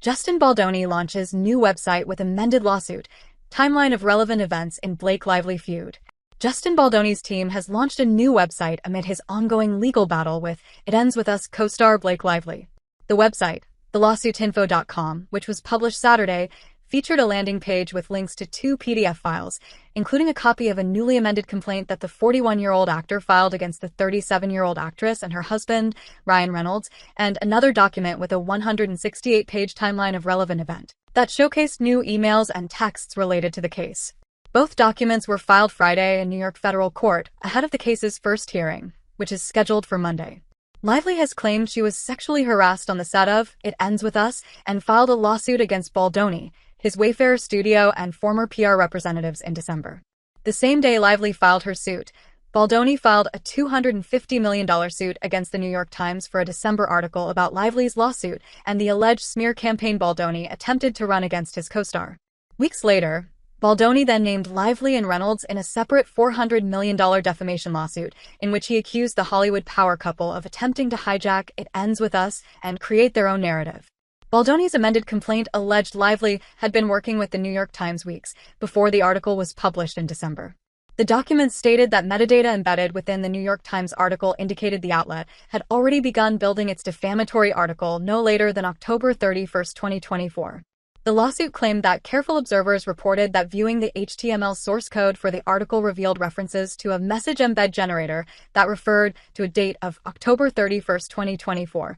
Justin Baldoni launches new website with amended lawsuit. Timeline of relevant events in Blake Lively feud. Justin Baldoni's team has launched a new website amid his ongoing legal battle with It Ends With Us co-star Blake Lively. The website, thelawsuitinfo.com, which was published Saturday, featured a landing page with links to two PDF files, including a copy of a newly amended complaint that the 41-year-old actor filed against the 37-year-old actress and her husband, Ryan Reynolds, and another document with a 168-page timeline of relevant event that showcased new emails and texts related to the case. Both documents were filed Friday in New York federal court, ahead of the case's first hearing, which is scheduled for Monday. Lively has claimed she was sexually harassed on the set of It Ends With Us and filed a lawsuit against Baldoni, his Wayfair studio and former PR representatives in December. The same day Lively filed her suit, Baldoni filed a $250 million suit against the New York Times for a December article about Lively's lawsuit and the alleged smear campaign Baldoni attempted to run against his co-star. Weeks later, Baldoni then named Lively and Reynolds in a separate $400 million defamation lawsuit in which he accused the Hollywood power couple of attempting to hijack It Ends With Us and create their own narrative. Baldoni's amended complaint alleged Lively had been working with the New York Times weeks before the article was published in December. The document stated that metadata embedded within the New York Times article indicated the outlet had already begun building its defamatory article no later than October 31, 2024. The lawsuit claimed that careful observers reported that viewing the HTML source code for the article revealed references to a message embed generator that referred to a date of October 31, 2024.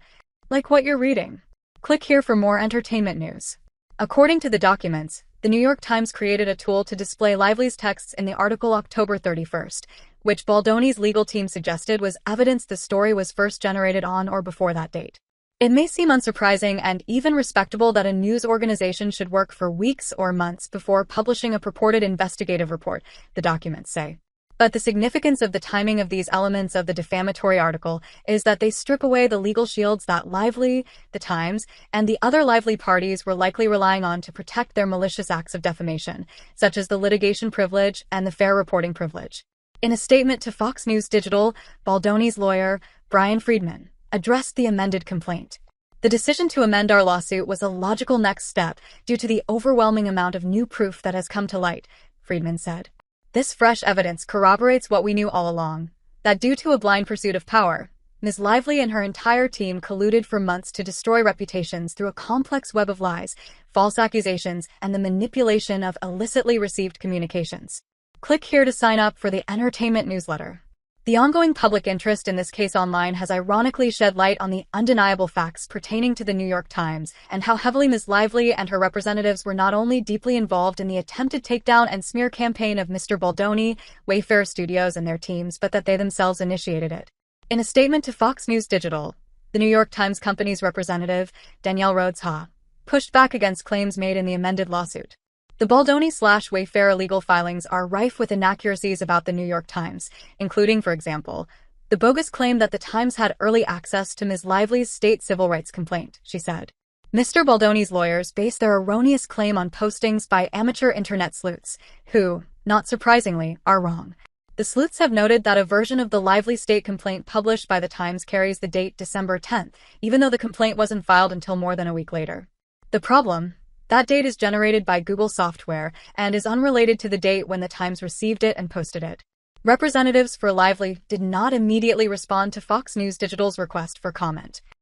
Like what you're reading. Click here for more entertainment news. According to the documents, the New York Times created a tool to display Lively's texts in the article October 31st, which Baldoni's legal team suggested was evidence the story was first generated on or before that date. It may seem unsurprising and even respectable that a news organization should work for weeks or months before publishing a purported investigative report, the documents say. But the significance of the timing of these elements of the defamatory article is that they strip away the legal shields that Lively, the Times, and the other Lively parties were likely relying on to protect their malicious acts of defamation, such as the litigation privilege and the fair reporting privilege. In a statement to Fox News Digital, Baldoni's lawyer, Brian Friedman, addressed the amended complaint. The decision to amend our lawsuit was a logical next step due to the overwhelming amount of new proof that has come to light, Friedman said. This fresh evidence corroborates what we knew all along, that due to a blind pursuit of power, Ms. Lively and her entire team colluded for months to destroy reputations through a complex web of lies, false accusations, and the manipulation of illicitly received communications. Click here to sign up for the entertainment newsletter. The ongoing public interest in this case online has ironically shed light on the undeniable facts pertaining to the New York Times and how heavily Ms. Lively and her representatives were not only deeply involved in the attempted takedown and smear campaign of Mr. Baldoni, Wayfair Studios, and their teams, but that they themselves initiated it. In a statement to Fox News Digital, the New York Times Company's representative, Danielle Rhodes-Ha, pushed back against claims made in the amended lawsuit. The Baldoni/Wayfair illegal filings are rife with inaccuracies about the New York Times, including, for example, the bogus claim that the Times had early access to Ms. Lively's state civil rights complaint, she said. Mr. Baldoni's lawyers base their erroneous claim on postings by amateur internet sleuths, who, not surprisingly, are wrong. The sleuths have noted that a version of the Lively state complaint published by the Times carries the date December 10th, even though the complaint wasn't filed until more than a week later. The problem? That date is generated by Google software and is unrelated to the date when the Times received it and posted it. Representatives for Lively did not immediately respond to Fox News Digital's request for comment.